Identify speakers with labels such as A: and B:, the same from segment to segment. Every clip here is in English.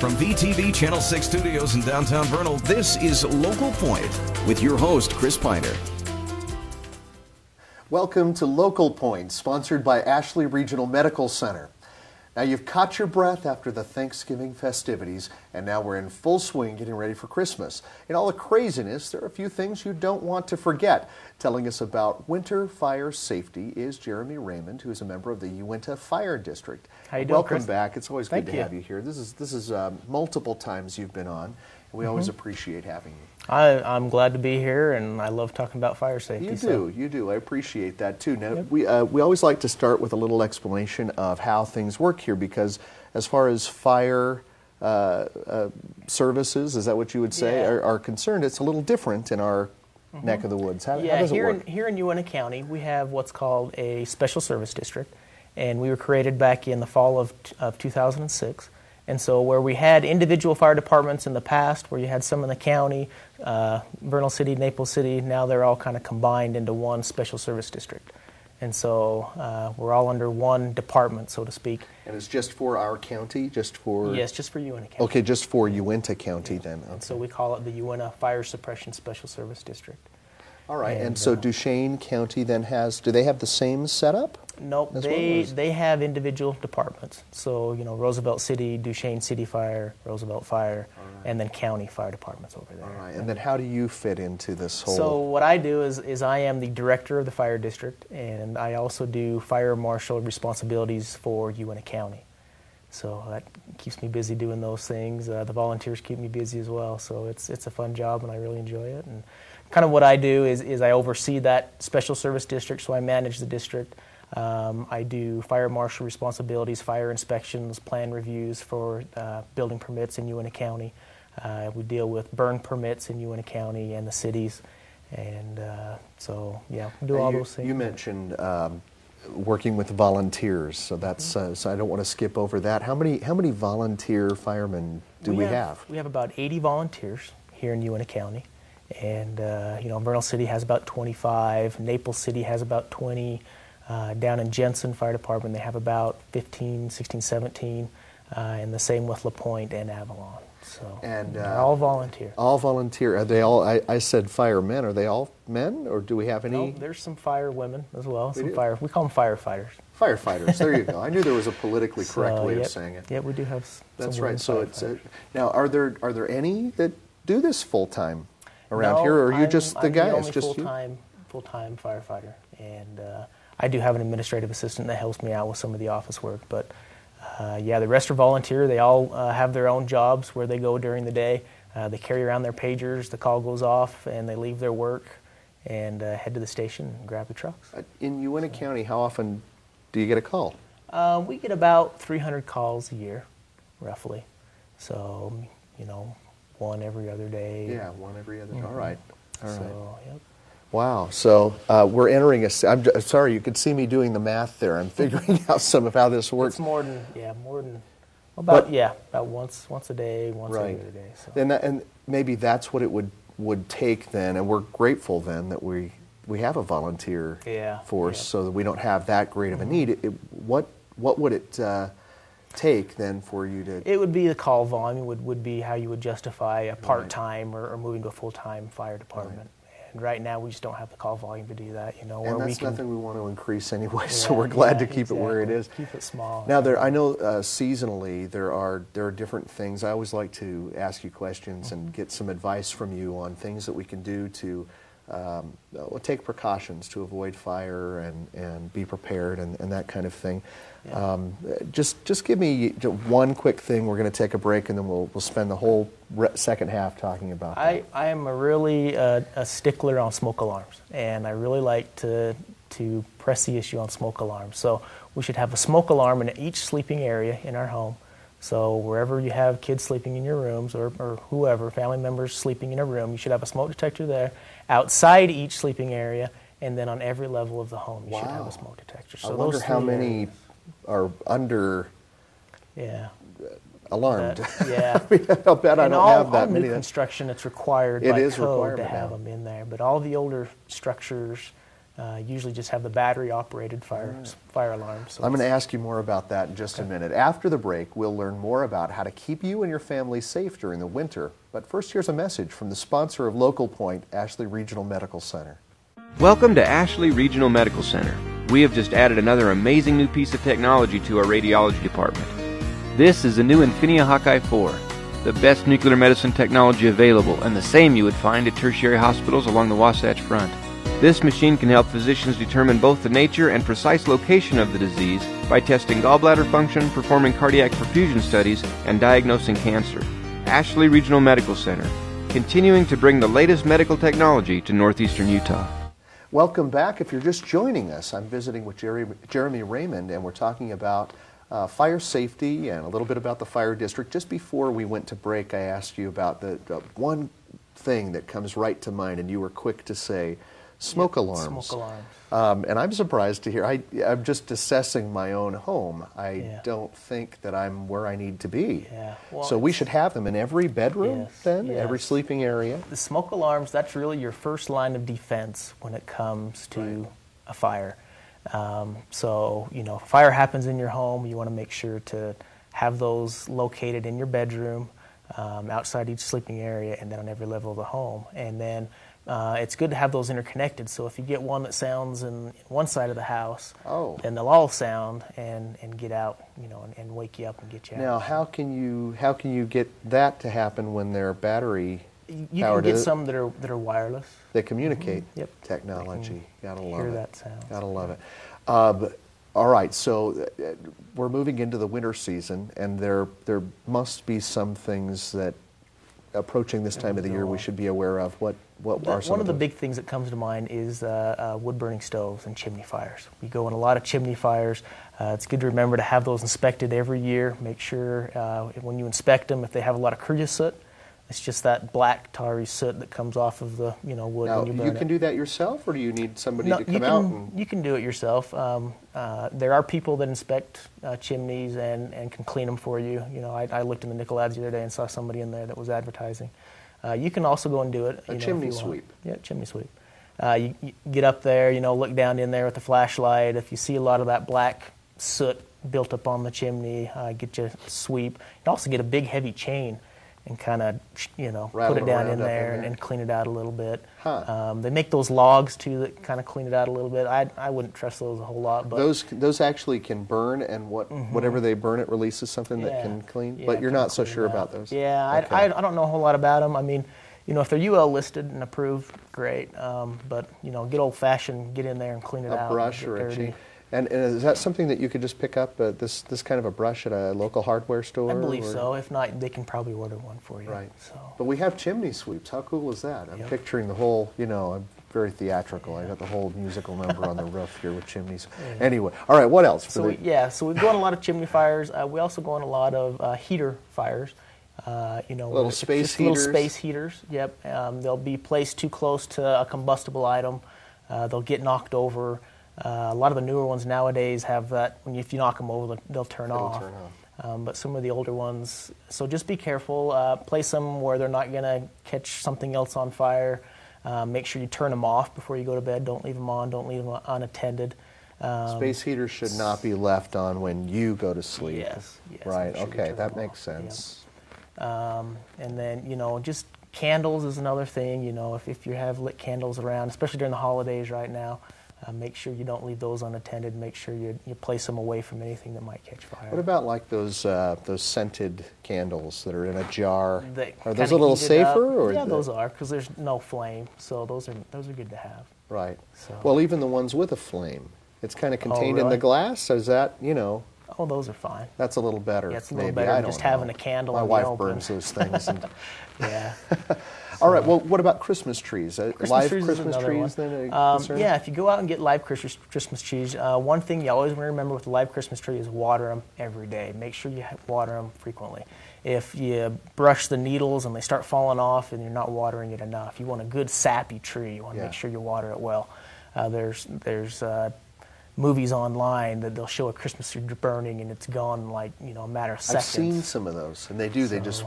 A: From VTV Channel 6 Studios in downtown Vernal, this is Local Point with your host, Chris Piner.
B: Welcome to Local Point, sponsored by Ashley Regional Medical Center. Now, you've caught your breath after the Thanksgiving festivities, and now we're in full swing getting ready for Christmas. In all the craziness, there are a few things you don't want to forget. Telling us about winter fire safety is Jeremy Raymond, who is a member of the Uinta Fire District.
C: How you doing,
B: Welcome
C: Chris?
B: back. It's always good
C: Thank
B: to have you here. This is multiple times you've been on, and we always appreciate having you.
C: I'm glad to be here, and I love talking about fire safety.
B: You do. I appreciate that, too. Now, we always like to start with a little explanation of how things work here, because as far as fire services, is that what you would say, are concerned, it's a little different in our neck of the woods. How does it work?
C: Here in Uinta County, we have what's called a Special Service District, and we were created back in the fall of 2006. And so where we had individual fire departments in the past, where you had some in the county, Vernal City, Naples City, now they're all kind of combined into one special service district. And so we're all under one department, so to speak.
B: And it's just for our county?
C: Yes, just for Uinta County.
B: Okay, just for Uinta County then. Okay.
C: And so we call it the Uinta Fire Suppression Special Service District.
B: All right, and so Duchesne County then do they have the same setup?
C: Nope, they have individual departments. So, Roosevelt City, Duchesne City Fire, Roosevelt Fire, and then county fire departments over there.
B: All right, and then how do you fit into this whole...
C: So what I do is I am the director of the fire district, and I also do fire marshal responsibilities for Uinta County. So that keeps me busy doing those things. The volunteers keep me busy as well, so it's a fun job, and I really enjoy it. And kind of what I do is I oversee that special service district, so I manage the district. I do fire marshal responsibilities, fire inspections, plan reviews for building permits in Uinta County. We deal with burn permits in Uinta County and the cities, and so we do all those things.
B: You mentioned working with volunteers, so that's so I don't want to skip over that. How many volunteer firemen do we have? We
C: have about 80 volunteers here in Uinta County, and Vernal City has about 25. Naples City has about 20. Down in Jensen Fire Department, they have about 15, 16, 17, and the same with LaPointe and Avalon. So they're all volunteer.
B: All volunteer. Are they all? I said firemen. Are they all men, or do we have any?
C: No, there's some fire women as well. We call them firefighters.
B: Firefighters. There you go. I knew there was a politically correct way of saying it.
C: Yeah, we do have.
B: That's right. So it's now. Are there any that do this full time around here, or are you just the guys?
C: I'm the only full-time firefighter, and I do have an administrative assistant that helps me out with some of the office work, but the rest are volunteer. They all have their own jobs where they go during the day. They carry around their pagers, the call goes off, and they leave their work and head to the station and grab the trucks.
B: In Uinta County, how often do you get a call?
C: We get about 300 calls a year, roughly. So, one every other day.
B: Yeah, one every other day. All right.
C: So, yep.
B: Wow. So we're entering I'm sorry, you could see me doing the math there. I'm figuring out some of how this works.
C: It's more than about once a day, once every other day. So.
B: And maybe that's what it would take then, and we're grateful then that we have a volunteer force so that we don't have that great of a need. What would it take then for you to...
C: It would be the call volume would be how you would justify a part-time or moving to a full-time fire department. Right. And right now, we just don't have the call volume to do that.
B: And that's nothing we want to increase anyway. So we're glad to keep it where it is.
C: Keep it small.
B: Now, I know seasonally there are different things. I always like to ask you questions and get some advice from you on things that we can do to take precautions to avoid fire and be prepared and that kind of thing. Yeah. Just give me one quick thing. We're going to take a break, and then we'll spend the whole second half talking about that.
C: I am really a stickler on smoke alarms, and I really like to press the issue on smoke alarms. So we should have a smoke alarm in each sleeping area in our home. So wherever you have kids sleeping in your rooms or whoever, family members sleeping in a room, you should have a smoke detector there. Outside each sleeping area, and then on every level of the home, you should have a smoke detector. So
B: I wonder how many are under alarmed. I'll bet I don't have that many.
C: All new construction, it's required by code to have them in there. But all the older structures, Usually just have the battery-operated fire alarms. So
B: I'm going to ask you more about that in just a minute. After the break, we'll learn more about how to keep you and your family safe during the winter. But first, here's a message from the sponsor of Local Point, Ashley Regional Medical Center.
D: Welcome to Ashley Regional Medical Center. We have just added another amazing new piece of technology to our radiology department. This is the new Infinia Hawkeye 4, the best nuclear medicine technology available and the same you would find at tertiary hospitals along the Wasatch Front. This machine can help physicians determine both the nature and precise location of the disease by testing gallbladder function, performing cardiac perfusion studies, and diagnosing cancer. Ashley Regional Medical Center, continuing to bring the latest medical technology to northeastern Utah.
B: Welcome back. If you're just joining us, I'm visiting with Jeremy Raymond, and we're talking about fire safety and a little bit about the fire district. Just before we went to break, I asked you about the one thing that comes right to mind, and you were quick to say, smoke alarms.
C: Smoke alarms.
B: And I'm surprised to hear, I'm just assessing my own home. I don't think that I'm where I need to be.
C: Yeah. Well,
B: so we should have them in every bedroom then, every sleeping area?
C: The smoke alarms, that's really your first line of defense when it comes to a fire. So, you know, if a fire happens in your home, you want to make sure to have those located in your bedroom, outside each sleeping area, and then on every level of the home. And then it's good to have those interconnected, so if you get one that sounds in one side of the house, then they'll all sound and get out, you know, and wake you up and get you out.
B: Now, how can you get that to happen when they're battery
C: you
B: powered?
C: You can get some that are wireless.
B: They communicate.
C: Yep.
B: Technology. Gotta love it.
C: Hear that sound.
B: Gotta love it. All right, so we're moving into the winter season, and there must be some things that approaching this time of the year we should be aware of. What are some
C: one of the big things that comes to mind is wood-burning stoves and chimney fires. We go in a lot of chimney fires. It's good to remember to have those inspected every year. Make sure when you inspect them, if they have a lot of creosote, it's just that black tarry soot that comes off of the wood
B: now,
C: when you burn it.
B: You can do that yourself, or do you need somebody to come out?
C: You can do it yourself. There are people that inspect chimneys and can clean them for you. You know, I looked in the nickel ads the other day and saw somebody in there that was advertising. You can also go and do it.
B: A chimney sweep.
C: Yeah, chimney sweep. You get up there, look down in there with the flashlight. If you see a lot of that black soot built up on the chimney, get you a sweep. You can also get a big heavy chain and kind of, put it down in there and clean it out a little bit. They make those logs too that kind of clean it out a little bit. I wouldn't trust those a whole lot, but
B: those actually can burn, and whatever they burn, it releases something that can clean.
C: Yeah,
B: but you're not so sure about those.
C: Yeah, okay. I don't know a whole lot about them. I mean, if they're UL listed and approved, great. But get old fashioned, get in there and clean it out.
B: A brush or a chain. And is that something that you could just pick up, this kind of a brush at a local hardware store?
C: I believe so. If not, they can probably order one for you.
B: Right.
C: So.
B: But we have chimney sweeps. How cool is that? I'm picturing the whole, I'm very theatrical. I got the whole musical number on the roof here with chimneys. Yeah. Anyway, all right, what else?
C: So we go on a lot of chimney fires. We also go on a lot of heater fires.
B: Little space heaters?
C: Little space heaters, yep. They'll be placed too close to a combustible item. They'll get knocked over. A lot of the newer ones nowadays have that, if you knock them over, they'll turn off. But some of the older ones, so just be careful. Place them where they're not going to catch something else on fire. Make sure you turn them off before you go to bed. Don't leave them on. Don't leave them unattended.
B: Space heaters should not be left on when you go to sleep.
C: Yes.
B: Right,
C: sure
B: okay, that makes sense.
C: Yep. And then, just candles is another thing. If you have lit candles around, especially during the holidays right now, make sure you don't leave those unattended. Make sure you place them away from anything that might catch fire.
B: What about like those scented candles that are in a jar? Are those a little
C: safer? Yeah, those are, because there's no flame, so those are good to have.
B: Right.
C: So.
B: Well, even the ones with a flame, it's kind of contained in the glass. So is that
C: Oh, those are fine.
B: That's a little better.
C: Yeah, it's a little better than just having a candle.
B: My wife burns those things.
C: Yeah.
B: All right. Well, what about Christmas trees? Live Christmas trees, then?
C: Yeah, if you go out and get live Christmas trees, one thing you always want to remember with a live Christmas tree is water them every day. Make sure you water them frequently. If you brush the needles and they start falling off and you're not watering it enough, you want a good sappy tree. You want to make sure you water it well. There's movies online that they'll show a Christmas tree burning and it's gone in a matter of seconds.
B: I've seen some of those, and they do. They just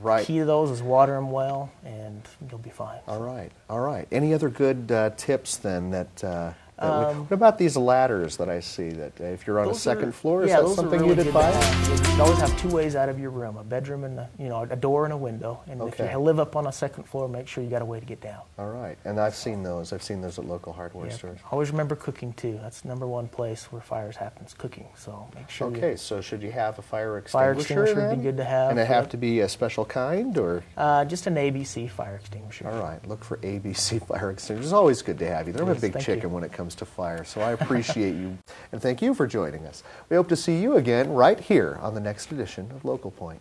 B: Right.
C: Key to those is water them well, and you'll be fine.
B: All right, all right. Any other good tips then what about these ladders that I see that if you're on a second floor, is that something you'd advise?
C: You should always have two ways out of your room, a bedroom and a door and a window. And if you live up on a second floor, make sure you got a way to get down.
B: All right, and I've seen those. I've seen those at local hardware stores.
C: Always remember cooking too. That's the #1 place where fires happen, is cooking. So make sure.
B: Okay, so should you have a fire extinguisher?
C: Fire extinguisher would be good to have.
B: And it have to be a special kind, or?
C: Just an ABC fire extinguisher.
B: All right, look for ABC fire extinguishers. It's always good to have you. I'm a big
C: Thank
B: chicken
C: you.
B: when it comes to fire, so I appreciate you, and thank you for joining us. We hope to see you again right here on the next edition of Local Point.